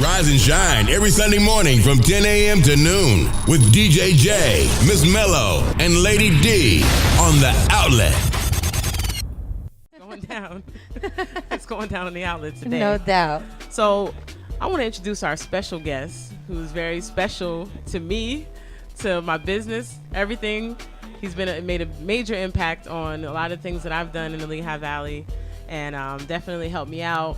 Rise and shine every Sunday morning from 10 a.m. to noon with DJ J, Miss Mello, and Lady D on The Outlet. Going down. It's going down on The Outlet today. No doubt. So I want to introduce our special guest, who's very special to me, to my business, everything. He's made a major impact on a lot of things that I've done in the Lehigh Valley, and definitely helped me out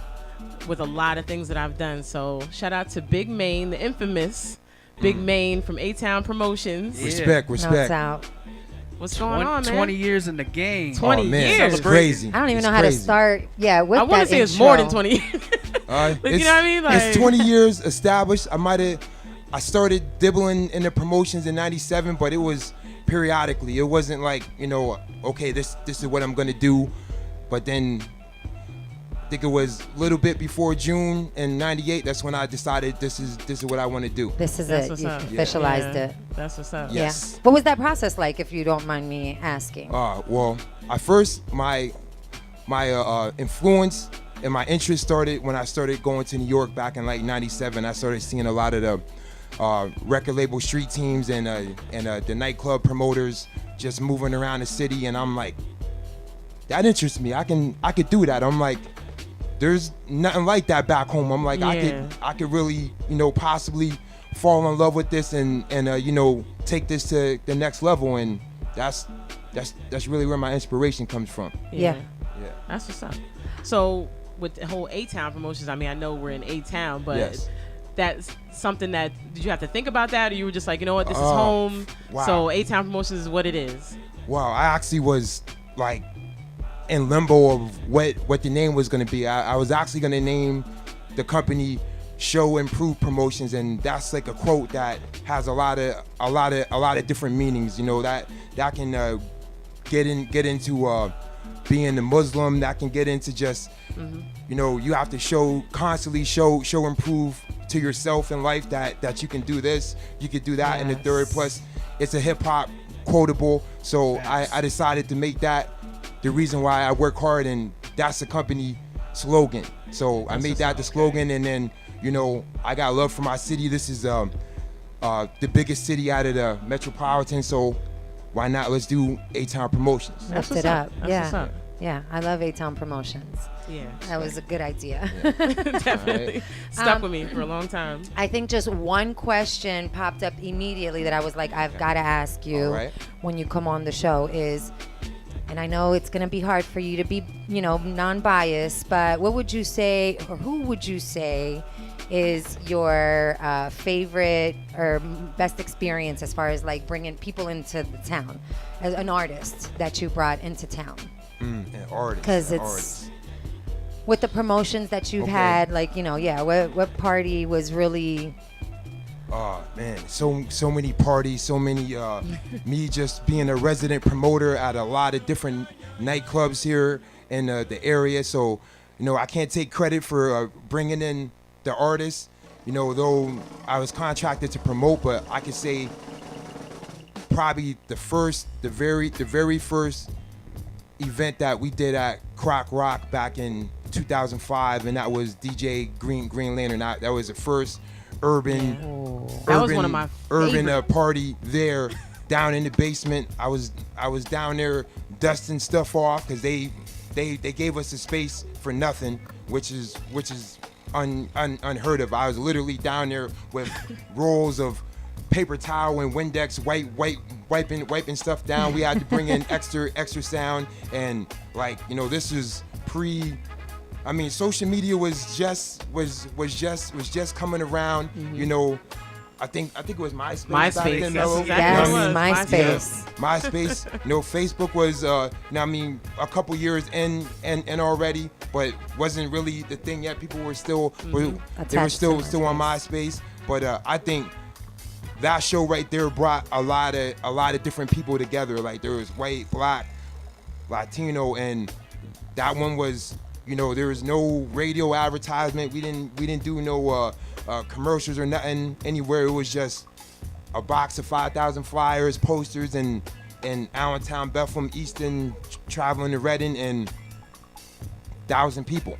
with a lot of things that I've done. So shout out to Big Maine, the infamous Big Maine from Atown Promotions. Yeah. Respect. No doubt. What's going on, man? 20 years in the game. 20 years. It's crazy. I don't even know how to start. Yeah, with I want to say it's more than 20 years. Like, you know what I mean? Like, it's 20 years established. I started dibbling in the promotions in 97, but it was periodically. It wasn't like, okay, this is what I'm going to do. But then I think it was a little bit before June in 98. That's when I decided this is what I want to do. This is it. You officialized it. That's what's up. Yes. Yeah. What was that process like, if you don't mind me asking? Well, I first, my influence and my interest started when I started going to New York back in like 97. I started seeing a lot of the record label street teams and the nightclub promoters just moving around the city, and I'm like, that interests me. I could do that. I'm like, there's nothing like that back home. I'm like, yeah. I could really, possibly fall in love with this and take this to the next level, and that's really where my inspiration comes from. Yeah. That's what's up. So with the whole A-Town Promotions, I mean, I know we're in A-Town, but yes. That's something that, did you have to think about that, or you were just like, you know what, this is home, wow. So A-Town Promotions is what it is? Wow, I actually was like in limbo of what the name was going to be. I was actually going to name the company Show Improve Promotions, and that's like a quote that has a lot of different meanings. That can get into being a Muslim. That can get into just you have to constantly show improve to yourself in life that you can do this, you could do that, yes. And the third, plus it's a hip hop quotable. So I decided to make that the reason why I work hard, and that's the company slogan. So I made that the slogan, and then I got love for my city. This is the biggest city out of the metropolitan, so why not? Let's do A-Town Promotions. Lift it up. That's what's up. Yeah, I love A-Town Promotions. Yeah. That was a good idea. Definitely. Stuck with me for a long time. I think just one question popped up immediately that I was like, I've got to ask you when you come on the show is, and I know it's going to be hard for you to be, non-biased, but what would you say, or who would you say is your favorite or best experience as far as like bringing people into the town, as an artist that you brought into town? An artist. Because it's with the promotions that you've had, like, what party was really... Oh man, so many parties, so many. Me just being a resident promoter at a lot of different nightclubs here in the area. So, I can't take credit for bringing in the artists. Though I was contracted to promote, but I could say probably the very first event that we did at Croc Rock back in 2005, and that was DJ Green Lantern. That was the first urban was one of my party there down in the basement. I was down there dusting stuff off because they gave us a space for nothing, which is unheard of. I was literally down there with rolls of paper towel and Windex, wiping stuff down. We had to bring in extra sound, and this is pre. I mean, social media was just coming around. I think it was MySpace. MySpace. Then, That's Yes, what it was. MySpace. MySpace. Facebook was a couple years in already, but wasn't really the thing yet. People were still still on MySpace. But I think that show right there brought a lot of different people together. Like, there was white, black, Latino, and that one was, there was no radio advertisement. We didn't do no commercials or nothing anywhere. It was just a box of 5,000 flyers, posters, and Allentown, Bethlehem, Easton, traveling to Reading, and 1,000 people.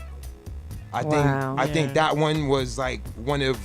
I think that one was like one of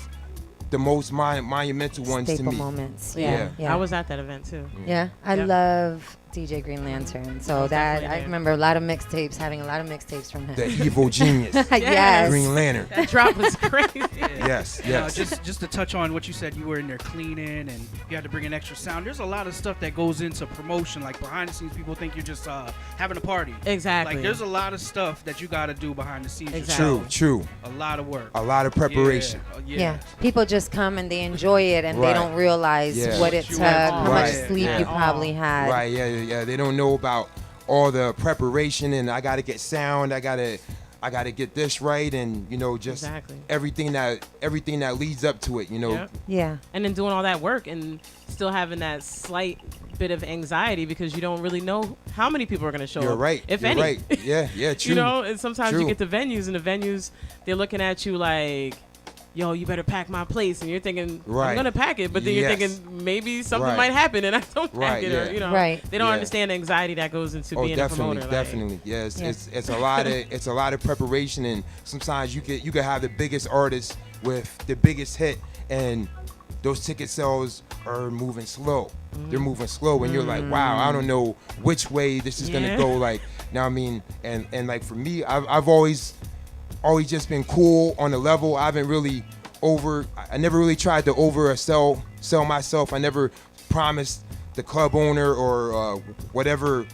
the most monumental ones to me. Moments. Yeah. I was at that event too. Yeah, I love DJ Green Lantern. So that I remember a lot of mixtapes, having a lot of mixtapes from him. The evil genius. Yes. Green Lantern. That drop was crazy. Yes. Just to touch on what you said, you were in there cleaning and you had to bring an extra sound. There's a lot of stuff that goes into promotion. Like behind the scenes, people think you're just having a party. Exactly. Like there's a lot of stuff that you got to do behind the scenes. Exactly. True. A lot of work. A lot of preparation. Yeah. People just come and they enjoy it and they don't realize what it took, how much sleep you probably had. Right. Yeah. They don't know about all the preparation and I got to get sound. I got to get this right, and just everything that leads up to it. Yeah. And then doing all that work and still having that slight bit of anxiety because you don't really know how many people are going to show up. You're right. If You're any. right. Yeah. True. And sometimes you get to venues and the venues they're looking at you like, yo, you better pack my place, and you're thinking, I'm gonna pack it, but then you're thinking maybe something might happen and I don't pack it, or they don't understand the anxiety that goes into being a promoter. Definitely, yes, it's a lot of preparation, and sometimes you could have the biggest artist with the biggest hit, and those ticket sales are moving slow. They're moving slow, and you're like, wow, I don't know which way this is gonna go. Like, and like for me, I've always just been cool on the level. I never really tried to sell myself. I never promised the club owner or whatever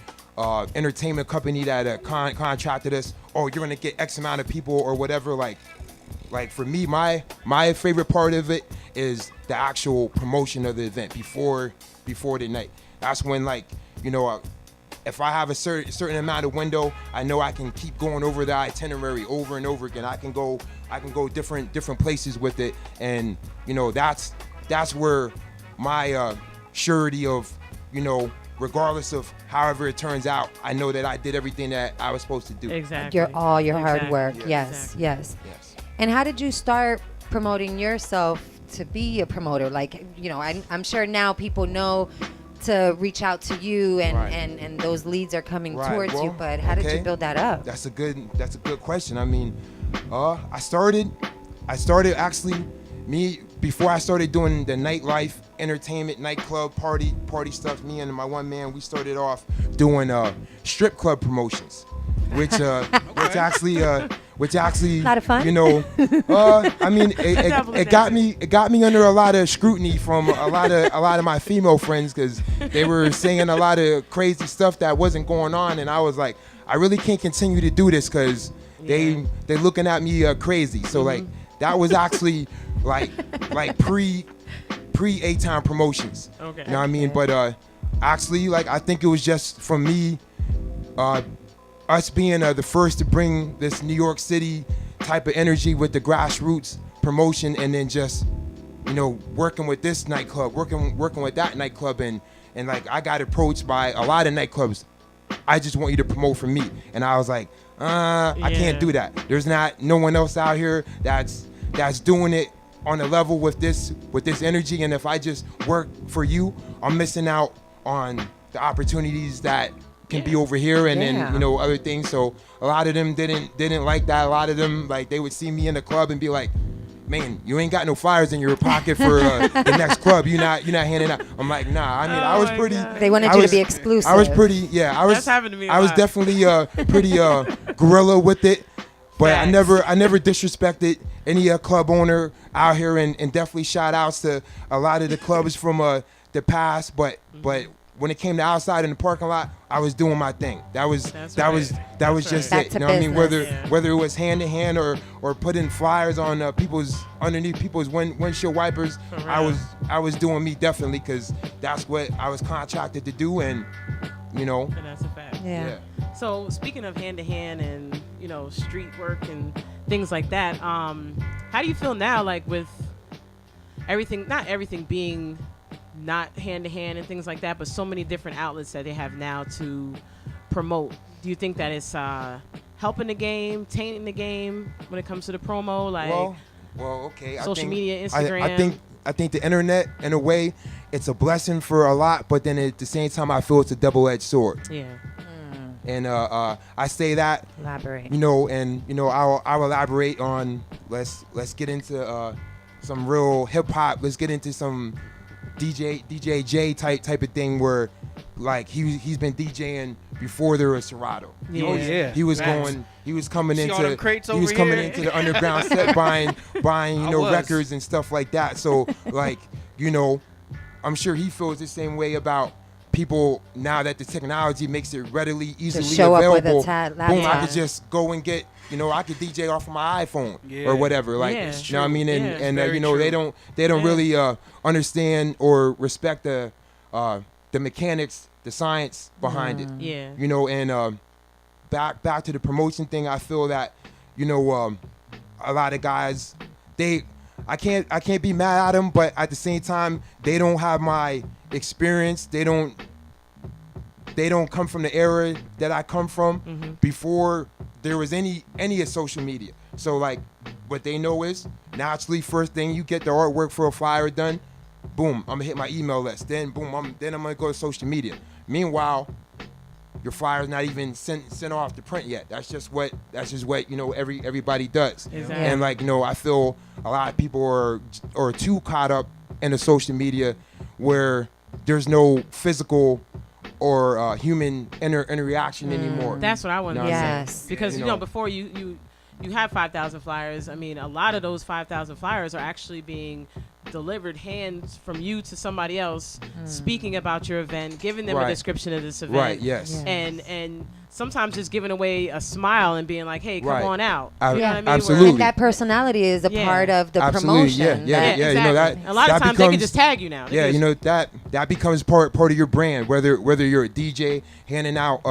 entertainment company that contracted us, oh, you're gonna get X amount of people or whatever. Like for me, my favorite part of it is the actual promotion of the event before the night. That's when if I have a certain amount of window, I know I can keep going over the itinerary over and over again. I can go different places with it, and that's where my surety of regardless of however it turns out, I know that I did everything that I was supposed to do. Exactly. Your hard work. Yes. And how did you start promoting yourself to be a promoter? Like, I'm sure now people know to reach out to you and those leads are coming towards you, but how did you build that up? That's a good question. I mean, I started actually before I started doing the nightlife entertainment nightclub party stuff. Me and my one man, we started off doing strip club promotions, which actually a lot of fun. I mean, it got me under a lot of scrutiny from a lot of my female friends because they were saying a lot of crazy stuff that wasn't going on, and I was like, I really can't continue to do this because they're looking at me crazy. So like that was actually like pre Atown promotions. Okay. You know what I mean? But actually, like I think it was just from me. Us being the first to bring this New York City type of energy with the grassroots promotion, and then just working with this nightclub, working with that nightclub, and like I got approached by a lot of nightclubs. I just want you to promote for me, and I was like, I can't do that. There's no one else out here that's doing it on a level with this energy, and if I just work for you, I'm missing out on the opportunities that can be over here, and then other things. So a lot of them didn't like that. A lot of them, like, they would see me in the club and be like, man, you ain't got no flyers in your pocket for the next club. You're not handing out. I'm like, nah. I mean, I was pretty. God. They wanted you to be exclusive. I was pretty. Yeah, I was. That's happened to me. I was definitely pretty guerrilla with it, but I never disrespected any club owner out here, and definitely shout outs to a lot of the clubs from the past, but when it came to outside in the parking lot, I was doing my thing. That was just it. You know what I mean? Whether it was hand to hand or putting flyers on underneath people's windshield wipers, I was doing me definitely, because that's what I was contracted to do, and And that's a fact. Yeah. So speaking of hand to hand and street work and things like that, how do you feel now, like with everything, not everything being not hand-to-hand and things like that, but so many different outlets that they have now to promote? Do you think that it's helping the game, tainting the game when it comes to the promo? Like, well, okay. Social media, Instagram. I think the internet, in a way, it's a blessing for a lot, but then at the same time, I feel it's a double-edged sword. Yeah. And I say that, Elaborate. you know, and you know, I'll elaborate on. Let's get into some real hip hop. Let's get into some DJ J type of thing where, like, he's been DJing before there was Serato. He was coming into the underground set buying you know records and stuff like that. So like, you know, I'm sure he feels the same way about people now that the technology makes it readily, easily show available. Up with a boom, I could just go and get, you know, I could DJ off of my iPhone or whatever. Like, you know what I mean? And you know, true. they don't really understand or respect the mechanics, the science behind it. Yeah. You know, and back to the promotion thing, I feel that, you know, a lot of guys, I can't be mad at them, but at the same time, they don't have my experience. They don't come from the era that I come from before there was any of social media. So like, what they know is naturally first thing you get the artwork for a flyer done, boom, I'm gonna hit my email list. Then boom, I'm gonna go to social media. Meanwhile, your flyer's not even sent off to print yet. That's just what you know everybody does. Exactly. And like, you know, I feel a lot of people are too caught up in the social media where there's no physical or human interaction anymore. That's what I want to Yes. say. Because you know before you have 5,000 flyers. I mean, a lot of those 5,000 flyers are actually being delivered hands from you to somebody else, speaking about your event, giving them a description of this event. Right. Yes. And sometimes just giving away a smile and being like, "Hey, come on out." You know what I mean? Absolutely. And that personality is a part of the promotion. Yeah. Exactly. You know, that a lot of times they can just tag you now. You know, that becomes part of your brand. Whether you're a DJ handing out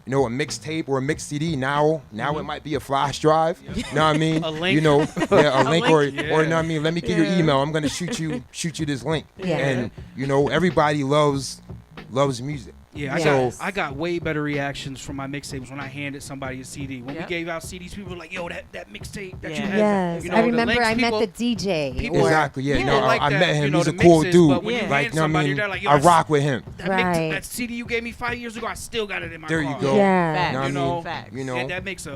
you know, a mixtape or a mix CD. Now it might be a flash drive. You know what I mean? A link. You know, a link or you know what I mean? Let me get your Yeah. email. I'm gonna shoot you this link. Yeah. And you know, everybody loves music. Yeah, I got way better reactions from my mixtapes when I handed somebody a CD. When we Yep. gave out CDs, people were like, "Yo, that mixtape that you Yeah. had." Yes, You know, I the remember links, I met people- the DJ. people- Exactly. Yeah. people No, like I that, met him. you know, He's a the cool mixes, dude. but when you Yeah. Like, hand you know what I somebody, mean? they're like, "Yo, I rock with him. Right. that CD you gave me 5 years ago, I still got it in my There car." you go. Yeah. Facts. Know what I You mean? know, Facts. You know, and that makes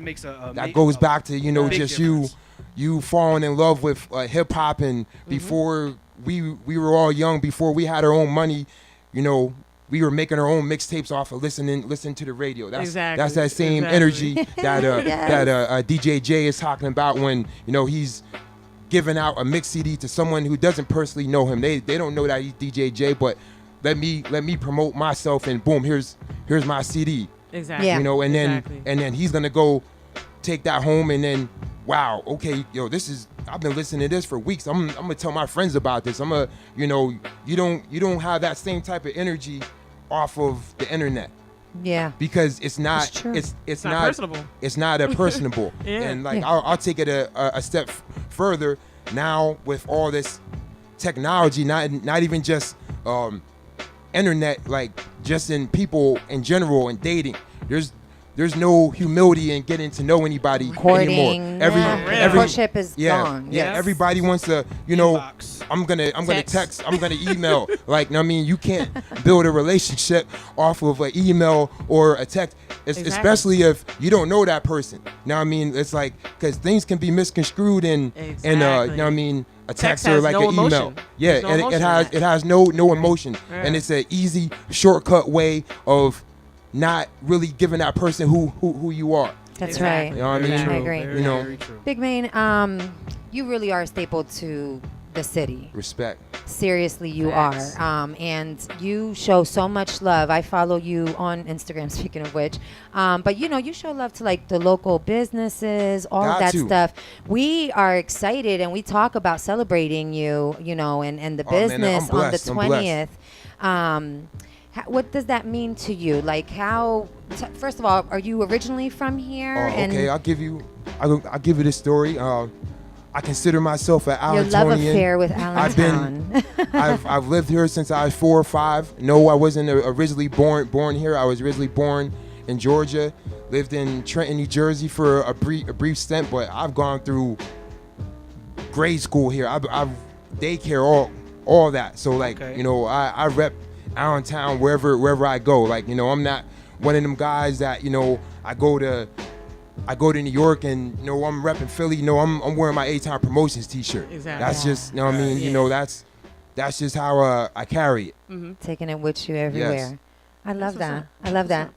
makes a that goes back to, you know, big just difference. you falling in love with hip hop, and before we were all young, before we had our own money, you know, we were making our own mixtapes off of listening to the radio. That's that same energy that DJ J is talking about when, you know, he's giving out a mix CD to someone who doesn't personally know him. They don't know that he's DJ J, but let me promote myself, and boom, here's my CD. Exactly. Yeah. You know, and Exactly. then he's gonna go take that home, and then wow, okay, yo, I've been listening to this for weeks. I'm gonna tell my friends about this. You know, you don't have that same type of energy off of the internet. Yeah. Because it's not It's true. it's not not personable. It's not a personable. Yeah. And like Yeah. I'll take it a step further now with all this technology, not even just internet, like just in people in general and dating. There's no humility in getting to know anybody Courting. anymore. Every courtship is gone. Yeah, Yes. everybody wants to, you know, Inbox. I'm gonna Text. text, I'm gonna email. Like, I mean, you can't build a relationship off of an email or a text, Exactly. especially if you don't know that person. Now, I mean, it's like, because things can be misconstrued in you know what I mean, a text or has like no an email. emotion. Yeah, There's no and emotion in it that. has no emotion, Yeah. and it's an easy shortcut way of not really giving that person who you are. That's Exactly. right. You know what I mean? Exactly. I agree. Very, You know. very true. Big Maine, you really are a staple to the city. Respect. Seriously, you Facts. are. And you show so much love. I follow you on Instagram, speaking of which. But, you know, you show love to, like, the local businesses, all of Got that to. stuff. We are excited, and we talk about celebrating you, you know, and the Oh, man, business I'm on the blessed. I'm blessed. 20th. What does that mean to you? Like, first of all, are you originally from here? Oh, okay, I'll give you this story. I consider myself an your love Allentonian. affair with I've been, Allentown. I've lived here since I was 4 or 5. No, I wasn't originally born here. I was originally born in Georgia. Lived in Trenton, New Jersey for a brief stint, but I've gone through grade school here. I've daycare, all that. So like, Okay. you know, I rep Allentown wherever I go. Like, you know, I'm not one of them guys that, you know, I go to New York and, you know, I'm repping Philly, you know, I'm wearing my Atown Promotions t-shirt. Exactly. That's just, you know what I mean? You know, that's just how I carry it. Taking it with you everywhere. Yes. I love that. I love that.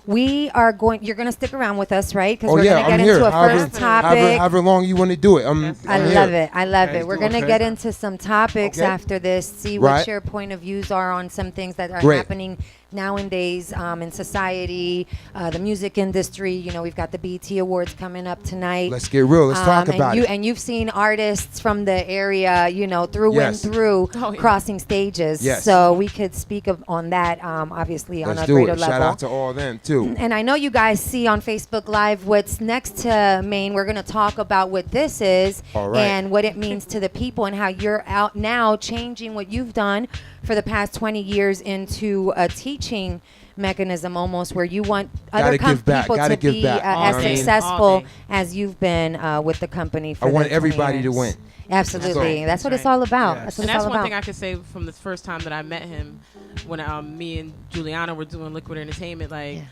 You're going to stick around with us, right? Because Oh, we're yeah, going to I'm get here. into a However- first topic. However long you want to do it. I'm I here. love it. I love Okay. it. We're going to Okay. get into some topics Okay. after this, see Right. what your point of views are on some things that are Great. happening nowadays in society, the music industry. You know, we've got the BET Awards coming up tonight. Let's get real. Let's talk about it. And you've seen artists from the area, you know, through Yes. and through Oh, yeah. crossing stages. Yes. So we could speak on that, obviously, on Let's a do greater it. level. Shout out to all them, too. And I know you guys see on Facebook Live what's next to Maine. We're going to talk about what this is All right. and what it means to the people and how you're out now changing what you've done for the past 20 years into a teaching mechanism almost where you want other give back. people Gotta to give be back. as All day. successful All day. as you've been with the company for I want the 20 everybody to years. win. Absolutely. So- That's what it's Right. all about. Yes. That's what And it's that's all one about. thing I could say from the first time that I met him, when me and Juliana were doing Liquid Entertainment. Like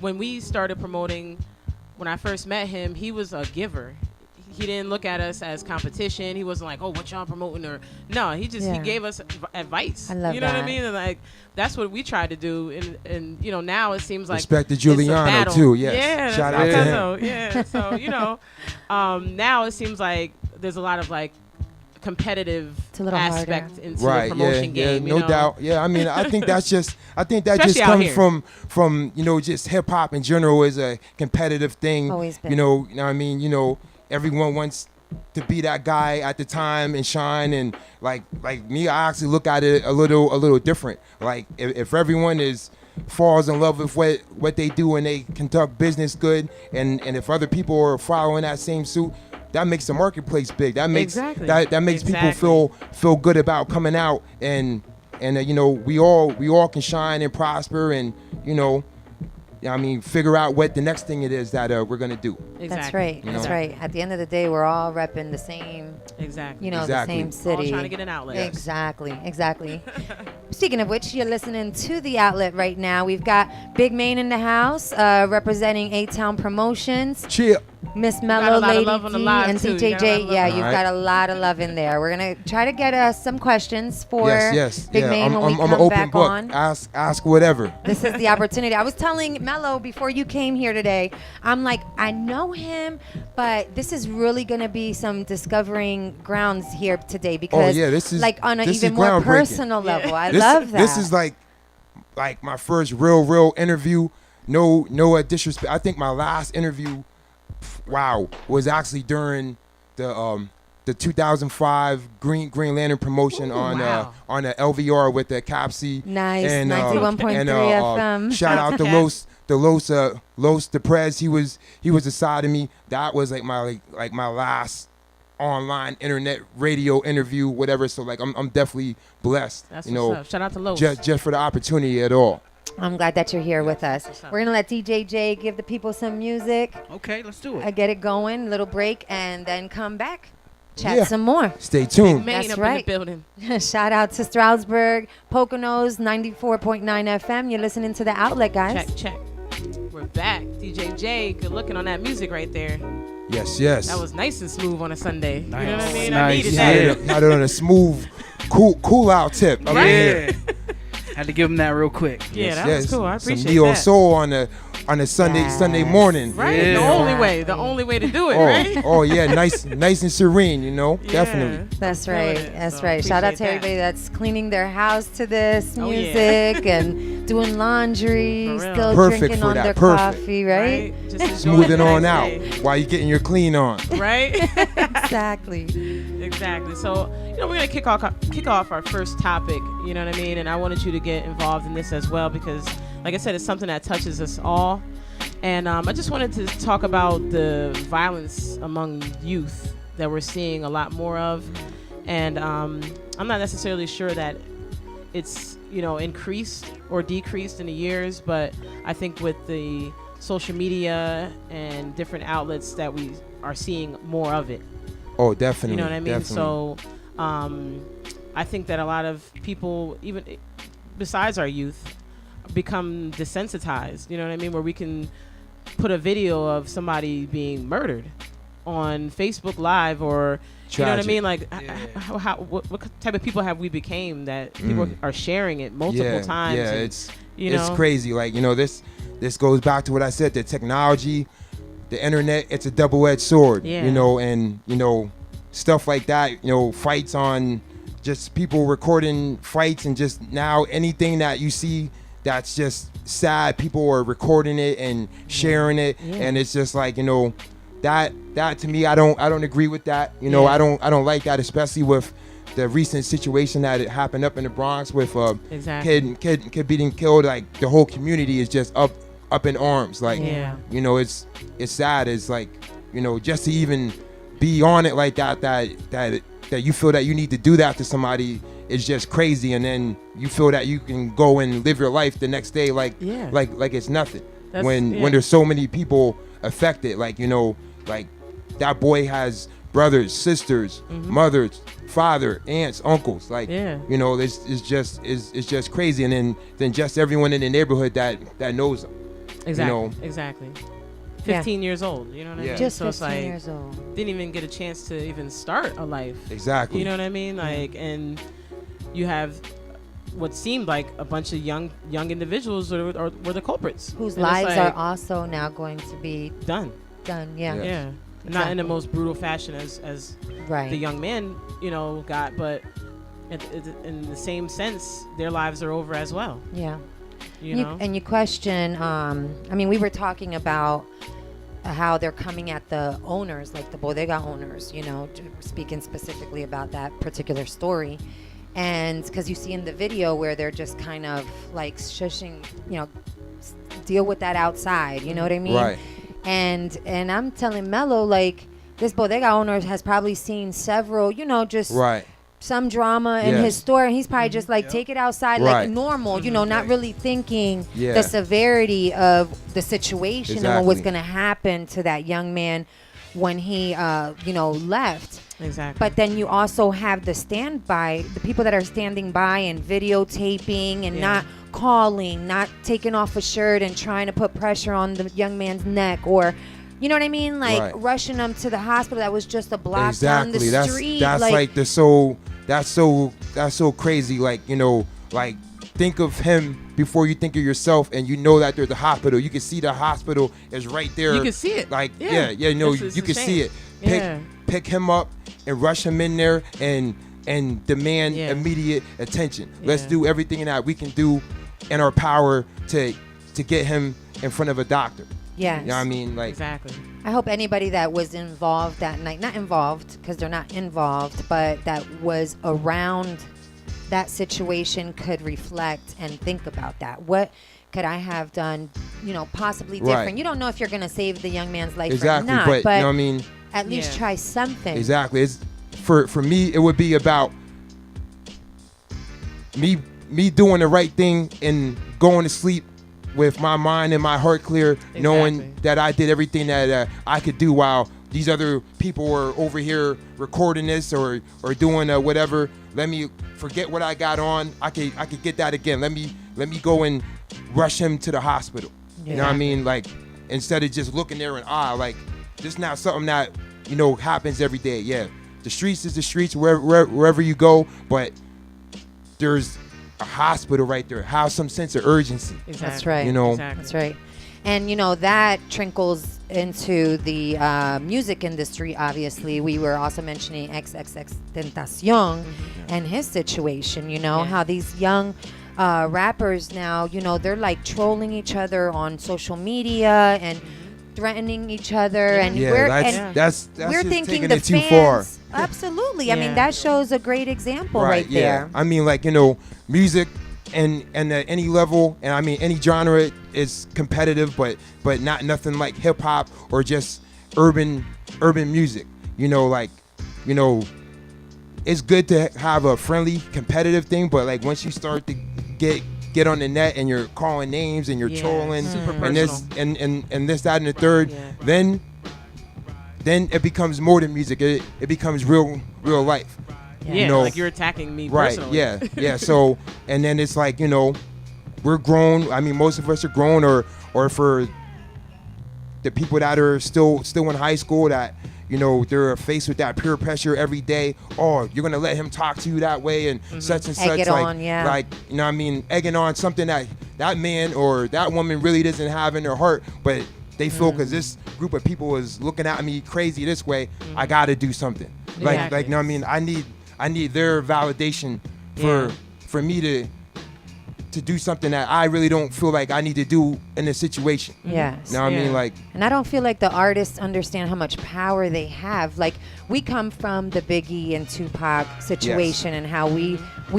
when we started promoting, when I first met him, he was a giver. He didn't look at us as competition. He wasn't like, "Oh, what y'all promoting?" Or no, he just he Yeah. gave us advice. I love you know what that. I mean? And like that's what we tried to do. And you know now it seems like Respect to it's a Giuliano, battle. too, yes. Yeah, Shout that's out to so, yeah. So you know, now it seems like there's a lot of like competitive a little harder. aspect into Right, the promotion yeah, game. no you know? doubt. Yeah, I mean, I think that just Especially out comes here. from you know, just hip hop in general is a competitive thing. Always been. You know what I mean? You know, everyone wants to be that guy at the time and shine, and like me, I actually look at it a little different. Like if everyone falls in love with what they do and they conduct business good, and if other people are following that same suit, that makes the marketplace big. That makes Exactly. that makes Exactly. people feel good about coming out, and you know, we all can shine and prosper, and you know, I mean, figure out what the next thing it is that we're gonna do. Exactly. That's right. You That's know? right. At the end of the day, we're all repping the same, Exactly. you know, Exactly. the same city. All trying to get an outlet. Yes. Exactly. Speaking of which, you're listening to The Outlet right now. We've got Big Maine in the house, representing Atown Promotions. Cheer. Miss got a Mellow, lot of Lady love on the D, live, and too. You DJ got a lot of J. Yeah, love. you've All got a lot of love in there. We're gonna try to get some questions for Yes. Big Yeah, Maine I'm when we an come open back book. on. Ask whatever. This is the opportunity. I was telling Mello before you came here today, I'm like, I know him, but this is really going to be some discovering grounds here today because this is- like on an this even is more groundbreaking. personal level. I This, love that. This is like my first real interview. No disrespect. I think my last interview, was actually during the 2005 Green Lantern promotion on wow. on the LVR with the Capsi. Nice, and 91.3 and, FM. Shout out to Los Deprez. He was aside of me. That was like my last online internet radio interview, whatever. So like I'm definitely blessed. That's you what's know, up. Shout out to Los. just for the opportunity at all. I'm glad that you're here with us. what's up. We're going to let DJ J give the people some music, Okay, let's do it. get it going, little break, and then come back, chat Yeah. some more. Stay tuned. Maine That's up right. in the building. Shout out to Stroudsburg, Poconos, 94.9 FM. You're listening to The Outlet, guys. Check. We're back. DJ J, good looking on that music right there. Yes. That was nice and smooth on a Sunday. You know what I Nice. mean? I Nice. needed Yeah. that. Had it on a smooth, cool out tip. Up in here. Yeah. Had to give him that real quick. Yeah, that Yes. was cool. I appreciate Some neo that. soul on a Sunday Yes. Sunday morning. Right? Yeah. The only way to do it, right? Oh yeah, nice and serene. You know, Yeah. definitely. That's Feeling right. it, That's so right. Shout out to appreciate that. everybody that's cleaning their house to this Oh, yeah. music and doing laundry, For real. still Perfect drinking for on that. their Perfect. coffee, right? Just enjoy Smoothing the on next out day. while you're getting your clean on. Right? Exactly. Exactly. So, you know, we're going to kick off our first topic, you know what I mean? And I wanted you to get involved in this as well because, like I said, it's something that touches us all. And I just wanted to talk about the violence among youth that we're seeing a lot more of. And I'm not necessarily sure that it's, you know, increased or decreased in the years, but I think with the social media and different outlets that we are seeing more of it. Oh, definitely. You know what I mean? Definitely. So I think that a lot of people, even besides our youth, become desensitized. You know what I mean? Where we can put a video of somebody being murdered on Facebook Live, or you know what I mean? Like, what type of people have we became that people are sharing it multiple times? Yeah, and, it's crazy. Like, this goes back to what I said. The technology, the internet, it's a double-edged sword. Yeah. And stuff like that. Fights on just people recording fights, and just now anything that you see that's just sad, people are recording it and sharing it, and it's just like that to me, I don't agree with that. I don't like that, especially with the recent situation that it happened up in the Bronx with kid being killed. Like, the whole community is just up in arms. Like, it's sad. It's like, just to even be on it like that you feel that you need to do that to somebody is just crazy. And then you feel that you can go and live your life the next day like it's nothing. When there's so many people affected, like that boy has brothers, sisters, mothers, father, aunts, uncles. Like, it's just crazy. And then just everyone in the neighborhood that knows them. Exactly. 15 years old, you know what I mean? Just so 15 it's like, years old. Didn't even get a chance to even start a life. Exactly. You know what I mean? Like, and you have what seemed like a bunch of young individuals were the culprits. Whose and lives are also now going to be done. Yeah. Yeah. Not in the most brutal fashion as the young man, got, but in the same sense, their lives are over as well. Yeah. And you question, we were talking about how they're coming at the owners, like the bodega owners, speaking specifically about that particular story. And because you see in the video where they're just kind of like shushing, deal with that outside, you know what I mean? Right. And I'm telling Mello, like, this bodega owner has probably seen several, just some drama in his store, and he's probably just like, take it outside like normal, not really thinking the severity of the situation and what's going to happen to that young man when he, left. Exactly. But then you also have the people that are standing by and videotaping and not calling, not taking off a shirt and trying to put pressure on the young man's neck, or you know what I mean? Like rushing them to the hospital that was just a block down the street. That's so crazy. Like, like, think of him before you think of yourself, and that there's a hospital. You can see the hospital is right there. You can see it. Like, you can see it. Pick him up and rush him in there and demand immediate attention. Let's do everything that we can do in our power to get him in front of a doctor. Yes. You know what I mean? Like, exactly. I hope anybody that was involved that night, not involved because they're not involved, but that was around that situation could reflect and think about that. What could I have done, possibly different? Right. You don't know if you're going to save the young man's life exactly, or not, but you know what I mean? At least try something. Exactly. It's for me, it would be about me doing the right thing and going to sleep with my mind and my heart clear, knowing that I did everything that I could do while these other people were over here recording this or doing whatever. Let me forget what I got on. I could get that again. Let me go and rush him to the hospital. You know what I mean? Like, instead of just looking there in awe, like, this is not something that happens every day. Yeah, the streets is the streets wherever you go, but there's a hospital right there. Have some sense of urgency. Exactly. That's right. Exactly. That's right. And that trickles into the music industry. Obviously, we were also mentioning XXX Tentacion and his situation. How these young rappers now, they're like trolling each other on social media and threatening each other, and that's we're thinking taking the it too fans, far. Absolutely. I mean, that shows a great example right there. I mean, like, music and at any level, and I mean any genre is competitive, but not nothing like hip hop or just urban music. It's good to have a friendly competitive thing, but like once you start to get on the net and you're calling names and you're trolling and this and this, that, and the third, then it becomes more than music. It becomes real life. Yeah, like you're attacking me personally. Right, yeah. So, and then it's like, we're grown. I mean, most of us are grown, or for the people that are still in high school that, you know, they're faced with that peer pressure every day. Oh, you're gonna let him talk to you that way and such and such. Egg it on, yeah. Like, you know what I mean, egging on something that man or that woman really doesn't have in their heart, but they feel because this group of people is looking at me crazy this way, I gotta do something. Exactly. Like, you know what I mean? I need their validation for me to do something that I really don't feel like I need to do in this situation. Yes. You know what I mean? Like, and I don't feel like the artists understand how much power they have. Like, we come from the Biggie and Tupac situation, and how we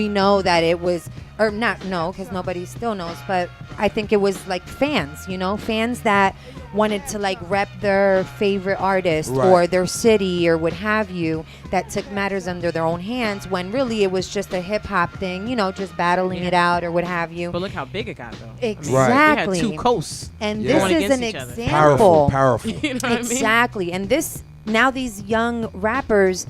know that it was, or not know, because nobody still knows, but I think it was like fans, you know, fans that wanted to like rep their favorite artist or their city or what have you, that took matters under their own hands, when really it was just a hip hop thing, you know, just battling it out or what have you. But look how big it got, though. Exactly. We had two coasts. And this is an against each example. Powerful. You know what I mean? Exactly. And this, now these young rappers,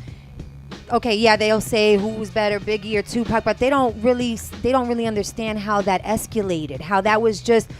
okay, yeah, they'll say who's better, Biggie or Tupac, but they don't really understand how that escalated, how that was just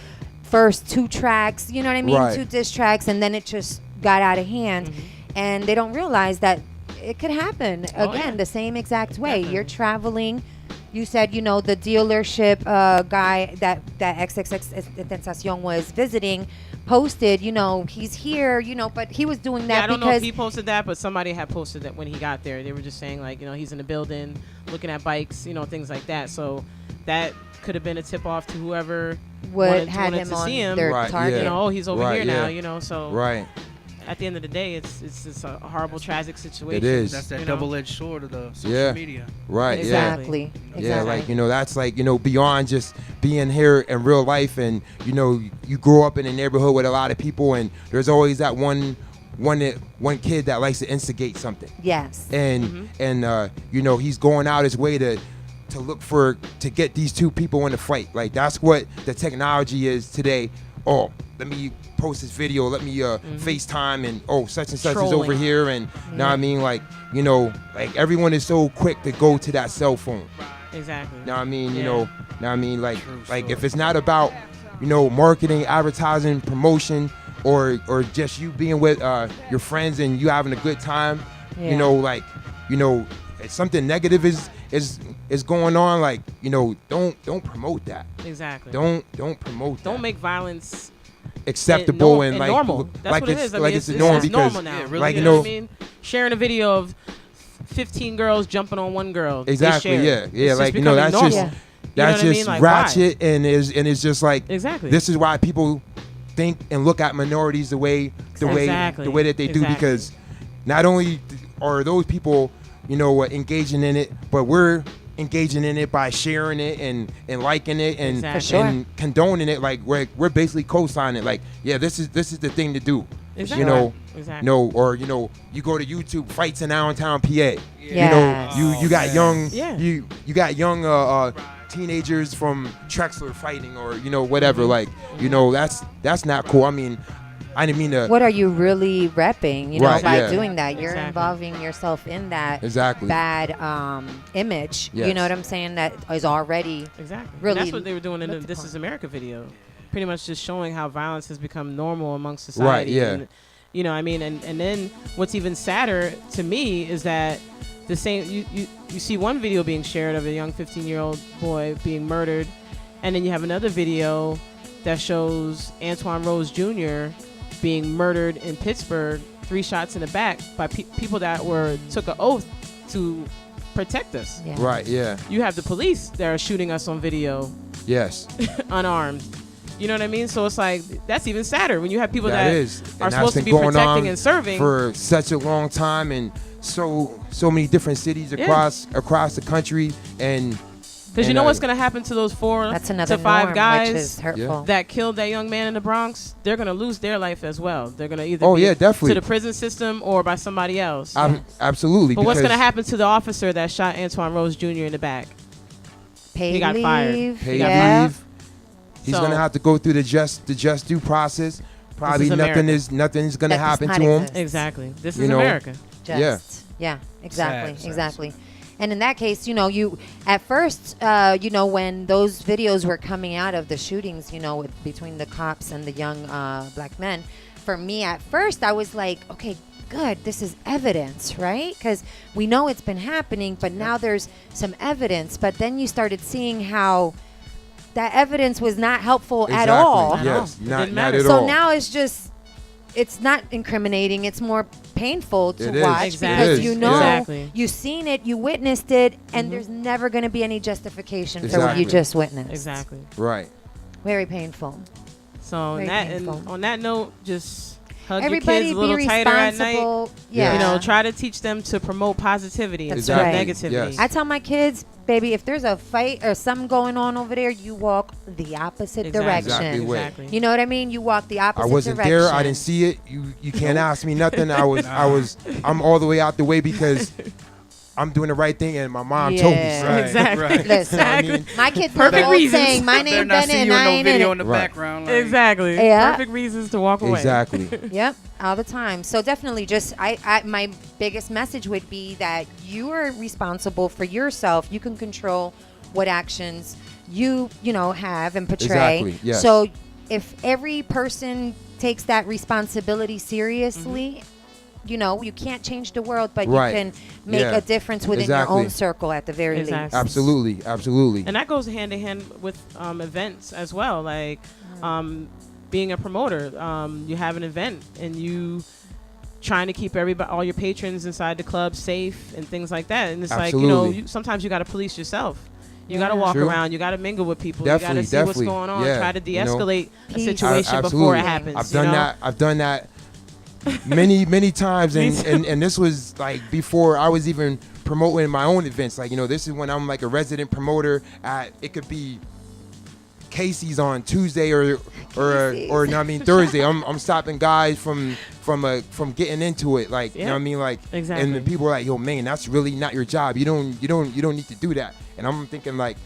first 2 tracks, you know what I mean? 2 diss tracks, and then it just got out of hand. And they don't realize that it could happen again the same exact way. Definitely. You're traveling. You said, you know, the dealership guy that XXX was visiting posted, you know, he's here, you know, but he was doing that I don't because know if he posted that, but somebody had posted that when he got there. They were just saying, like, you know, he's in the building looking at bikes, you know, things like that. So that could have been a tip off to whoever wanted him to on see him. their target. You know, oh, he's over here now, yeah. you know, so at the end of the day, it's a horrible, tragic situation. It is. That's that you know? double-edged sword of the social media. Right. Exactly. Yeah, like, you know, that's like, you know, beyond just being here in real life, and, you know, you grow up in a neighborhood with a lot of people, and there's always that one kid that likes to instigate something. Yes. And you know, he's going out his way to look to get these 2 people in a fight. Like, that's what the technology is today. Oh, let me post this video, let me FaceTime, and such and such is over here, and know what I mean, like, you know, like, everyone is so quick to go to that cell phone. Exactly. Know what I mean? You know what I mean, like if it's not about, you know, marketing, advertising, promotion, or just you being with your friends and you having a good time, you know, like, you know, if something negative is going on, like, you know, don't promote that. Exactly. Don't promote that. Don't make violence acceptable and like normal. That's like what it it's is. I mean, like it's normal because normal now. like, you know what I mean? Sharing a video of 15 girls jumping on one girl. Exactly. Yeah. It's like, just you know, that's normal. just That's just like, ratchet, and it's just like, exactly. This is why people think and look at minorities the way that they do, because not only are those people, you know, engaging in it, but we're engaging in it by sharing it and liking it and and condoning it. Like, we're basically co-signing, like, yeah, this is the thing to do. Exactly. You know, exactly. No, or, you know, you go to YouTube, fights in Atown, PA. Yes. You know, you got young you got young teenagers from Trexler fighting, or, you know, whatever. Like, you know, that's not cool. I mean, I didn't mean to. What are you really repping? You know, Right, by doing that, you're Exactly. involving yourself in that Exactly. bad image. Yes. You know what I'm saying? That is already Exactly. really And that's what they were doing in the looked This upon. Is America video. Pretty much just showing how violence has become normal amongst society. Right, yeah. And, you know, I mean, and then what's even sadder to me is that the same, you see one video being shared of a young 15-year-old boy being murdered, and then you have another video that shows Antoine Rose Jr. being murdered in Pittsburgh, 3 shots in the back by people that took an oath to protect us. Yeah. Right. Yeah. You have the police that are shooting us on video Yes. unarmed. You know what I mean? So it's like, that's even sadder when you have people That that is. And are that's supposed to been be going protecting on and serving. for such a long time, and so many different cities across the country, and Because you know what's going to happen to those 4 That's another to 5 norm, guys which is hurtful. that killed that young man in the Bronx? They're going to lose their life as well. They're going to either definitely to the prison system or by somebody else. Absolutely. But what's because going to happen to the officer that shot Antoine Rose Jr. in the back? Paid He got leave. fired. Paid Yeah. leave. He's So- gonna have to go through the just due process. Probably is nothing's gonna That does happen not to him. exist. Exactly. This You is know, America. Just, yeah, exactly, Sad, exactly. And in that case, you at first, when those videos were coming out of the shootings, between the cops and the young black men, for me at first, I was like, okay, good, this is evidence, right? Because we know it's been happening, but now there's some evidence. But then you started seeing how that evidence was not helpful at all. Yes, not at all. So now it's not incriminating. It's more painful to watch because you've seen it, you witnessed it, and there's never going to be any justification for what you just witnessed. Exactly. Right. Very painful. So on that note, just hug everybody your kids a little tighter at night. Yeah. Try to teach them to promote positivity instead of negativity. Yes. I tell my kids, baby, if there's a fight or something going on over there, you walk the opposite direction. Exactly. You know what I mean? You walk the opposite direction. I wasn't there. I didn't see it. You can't ask me nothing. I'm all the way out the way because I'm doing the right thing, and my mom told me so. Exactly. Right. Listen, my kids know the Perfect old reasons. saying, my name They're not Bennett seeing and I no ain't in video it. in the background. Like, Exactly. Yeah. Perfect reasons to walk away. Exactly. Yep, all the time. So definitely just my biggest message would be that you are responsible for yourself. You can control what actions you have and portray. Exactly, yes. So if every person takes that responsibility seriously, you can't change the world, but you can make a difference within your own circle at the very least. Absolutely. And that goes hand in hand with events as well. Like being a promoter, you have an event and you trying to keep all your patrons inside the club safe and things like that. And it's like, sometimes you got to police yourself. You got to walk around. You got to mingle with people. Definitely, you got to see what's going on. Try to de-escalate a situation Absolutely. before it happens. I've done that many times, and this was like before I was even promoting my own events. Like, this is when I'm like a resident promoter at, it could be Casey's on Tuesday or Thursday. I'm stopping guys from getting into it, like, you know what I mean, like, exactly. And the people are like, yo, man, that's really not your job. You don't need to do that. And I'm thinking like,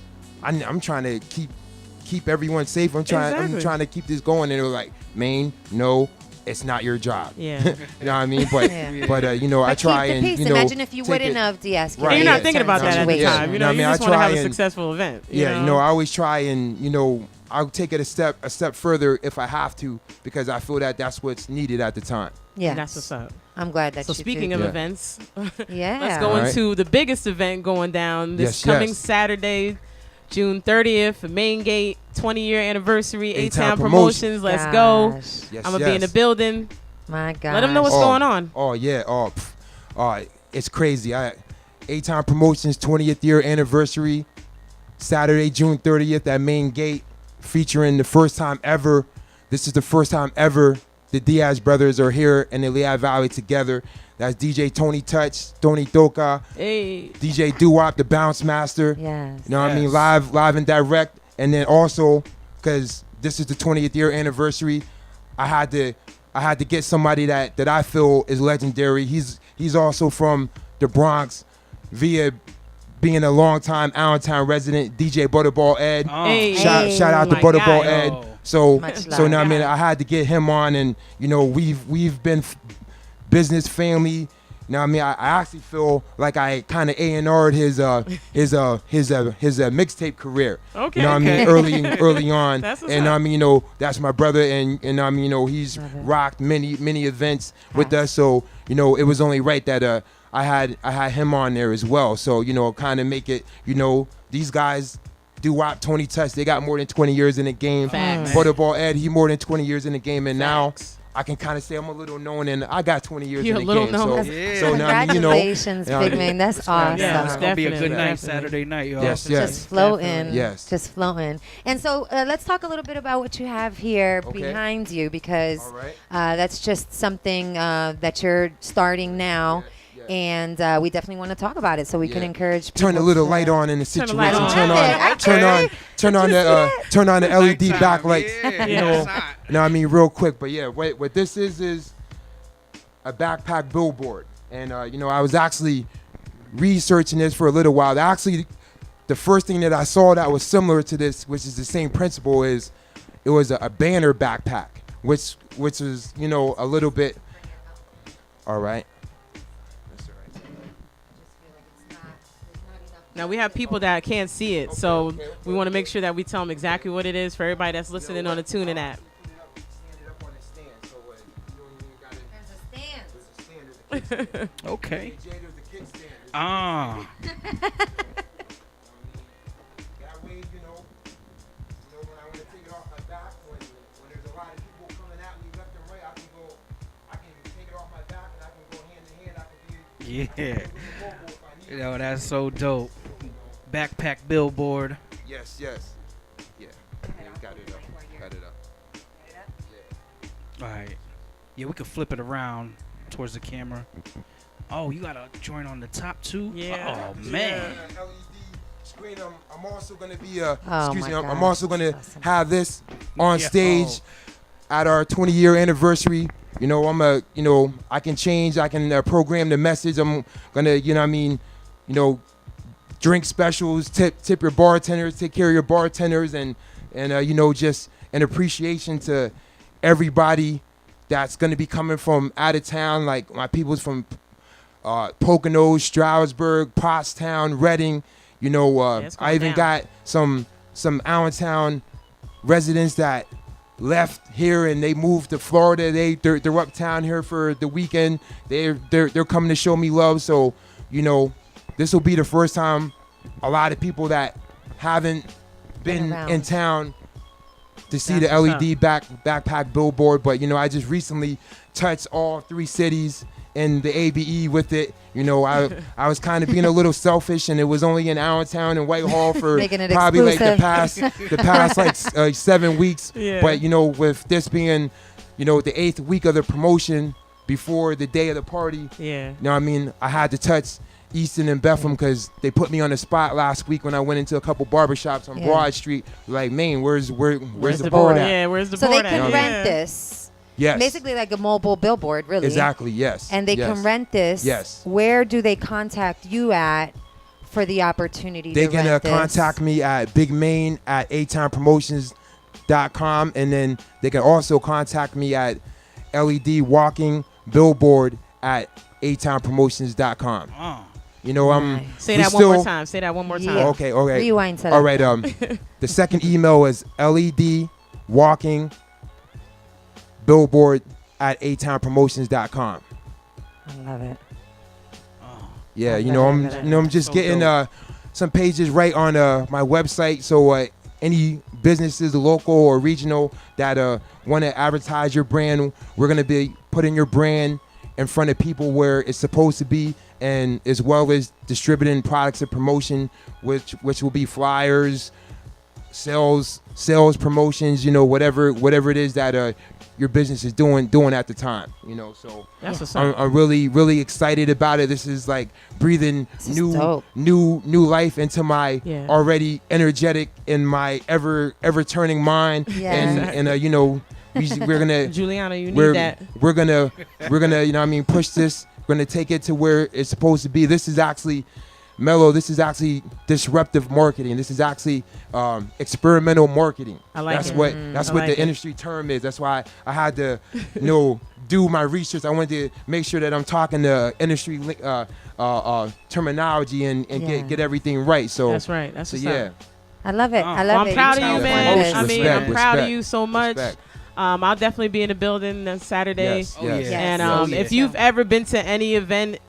I'm trying to keep everyone safe. I'm trying to keep this going. And they were like, Maine, no, it's not your job. Yeah. You know what I mean? But I try keep the and peace. Imagine if you wouldn't have de-escalated. Right. And you're not thinking about that at the time. You just want to have a successful event. I always try and I'll take it a step further if I have to, because I feel that that's what's needed at the time. Yeah, that's what's up. I'm glad that. So speaking of events, let's go into the biggest event going down this coming Saturday, June 30th, Maine Gate 20-year anniversary, Atown Promotions. Let's go. Yes, I'm gonna be in the building. My God. Let them know what's going on. Oh yeah. It's crazy. Atown Promotions 20th year anniversary, Saturday, June 30th at Maine Gate, featuring the first time ever. This is the first time ever the Diaz brothers are here in the Lehigh Valley together. That's DJ Tony Touch, Tony Doka, DJ Doo-Wop, the Bounce Master. Yes. You know what I mean? Live and direct. And then also, because this is the 20th year anniversary, I had to get somebody that I feel is legendary. He's also from the Bronx via being a longtime Atown resident, DJ Butterball Ed. Shout out to Butterball Ed. So now, I mean, I had to get him on, and we've been business family. Now, I mean, I actually feel like I kind of A&R'd his mixtape career. Okay. You know what I mean? Early on. And I mean, that's my brother, and I mean, he's rocked many events with us. So, it was only right that I had him on there as well. So, kind of make it, these guys, Doo-Wop, Tony Touch, they got more than 20 years in the game. Butterball Ed, he more than 20 years in the game, and now I can kind of say I'm a little known, and I got 20 years in the game. So now, congratulations, Big Man. That's awesome. Yeah, it's gonna be a good night, Saturday night, y'all. Yes. Just floating. Yes. Just floating. And so let's talk a little bit about what you have here behind you, because that's just something that you're starting now. And we definitely want to talk about it, so we can encourage people. Turn a little light on in the situation. Turn on the LED backlights. You know what I mean, real quick. But yeah, what this is a backpack billboard, and I was actually researching this for a little while. Actually, the first thing that I saw that was similar to this, which is the same principle, is it was a banner backpack, which was a little bit. All right. Now we have people that can't see it, so we want to make sure that we tell them exactly what it is for everybody that's listening on the TuneIn app. Okay. Yeah. You know, that's so dope. Backpack billboard. Yes. Yeah. Got it up. All right. Yeah, we could flip it around towards the camera. Oh, you got a joint on the top too? Yeah. Oh man. LED screen. I'm also gonna be I'm also gonna have this on stage at our 20-year anniversary. You know, I can change. I can program the message. I'm gonna, drink specials, tip your bartenders, take care of your bartenders, and just an appreciation to everybody that's gonna be coming from out of town. Like my people's from Poconos, Stroudsburg, Pottstown, Reading. I even got some Allentown residents that left here and they moved to Florida. They're uptown here for the weekend. They're coming to show me love. So, this will be the first time a lot of people that haven't been in town to see the LED backpack billboard. But I just recently touched all 3 cities in the ABE with it. I was kind of being a little selfish, and it was only in Allentown and Whitehall for probably exclusive. like the past like 7 weeks. Yeah. But with this being the 8th week of the promotion before the day of the party, I had to touch Easton and Bethlehem because they put me on the spot last week when I went into a couple barbershops on Broad Street. Like, Maine, where's the board at? Yeah, where's the so board they can at? rent this. Yes. Basically like a mobile billboard, really. Exactly, yes. And they can rent this. Yes. Where do they contact you at for the opportunity they to rent can this? contact me at Big Maine at atownpromotions.com, and then they can also contact me at LED Walking Billboard at atownpromotions.com. Say that one more time. Say that one more time. Yeah. Okay. Rewind to that. All right. The second email is LED Walking Billboard at atownpromotions.com. I love it. Yeah, I'm just getting some pages right on my website. So any businesses, local or regional, that want to advertise your brand, we're gonna be putting your brand in front of people where it's supposed to be, and as well as distributing products and promotion, which will be flyers, sales promotions, whatever it is that your business is doing at the time, so That's what's I'm really, really excited about it. This is like breathing new life into my already energetic and my ever turning mind. And we're gonna Juliana, you need that. We're gonna push this. We're gonna take it to where it's supposed to be. This is actually Mello, this is actually disruptive marketing. This is actually experimental marketing. I like that's it. what that's I what like the industry term is. That's why I had to do my research. I wanted to make sure that I'm talking the industry terminology and get everything right. So that's right. That's so what's yeah. up. I love it. I love I'm it. proud of you, man. I'm proud of Respect. you so much. Respect. I'll definitely be in the building on Saturday. Yes. And if you've ever been to any event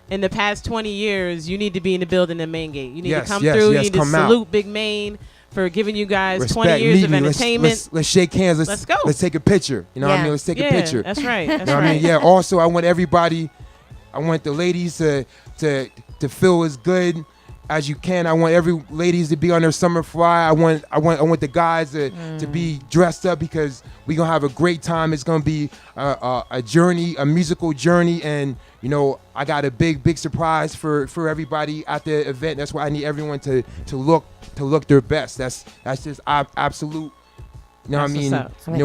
in the past 20 years, you need to be in the building in Main Gate. You need to come through. You need to salute Big Maine for giving you guys Respect. 20 years Meet of me. entertainment. Let's shake hands. Let's go. Let's take a picture. You know what I mean? Let's take a picture. That's right. That's You know what I mean? Yeah. Also, I want the ladies to feel as good as you can. I want every ladies to be on their summer fly. I want the guys to be dressed up, because we're gonna have a great time. It's gonna be a journey, a musical journey, and I got a big surprise for everybody at the event. That's why I need everyone to look their best. That's just absolute. You know what I mean?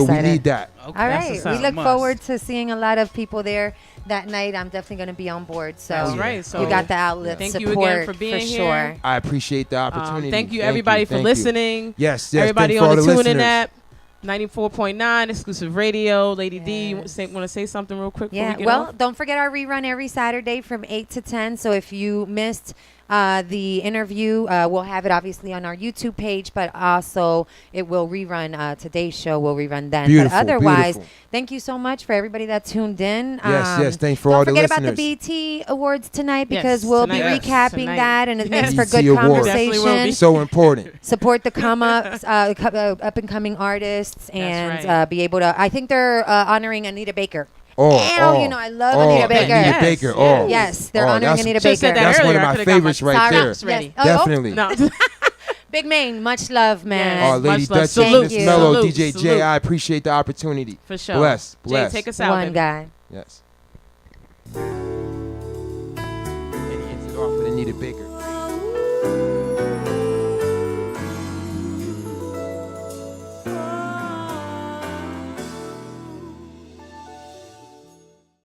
We need that. Okay. All right. We look forward to seeing a lot of people there that night. I'm definitely going to be on board. So, that's right. So you got the outlet. Thank support you again for being here. Sure. I appreciate the opportunity. Thank you, everybody, for listening. Yes. Everybody on the TuneIn app. 94.9 exclusive radio. Lady D, you want to say something real quick? Yeah. Don't forget our rerun every Saturday from 8 to 10. So if you missed the interview. We'll have it obviously on our YouTube page, but also it will rerun. Today's show will rerun then. Beautiful, but otherwise, beautiful. thank you so much for everybody that tuned in. Yes, thanks for all the listeners. Don't forget about the BT Awards tonight because Yes, we'll tonight. be recapping that, and it makes for BET good Awards. Definitely will conversation. be. So important. Support the come-ups, up and coming artists, and right. be able to. I think they're honoring Anita Baker. Oh, you know I love Anita Baker. Anita Yes, Baker. yes. Oh, Yes, they're honoring Anita Should've Baker. said that That's one earlier. of I my could've got favorites right Sorry. there. Yes. Ready. Yes. Oh, Definitely. No. Big Maine, much love, man. Yes. Oh, Lady Much love. Dutch, Salute. Miss you. Mello, Salute. DJ Salute. J, I appreciate the opportunity. For sure. Bless. Jay, take us out. One baby. guy. Yes. And he ends it off with Anita Baker.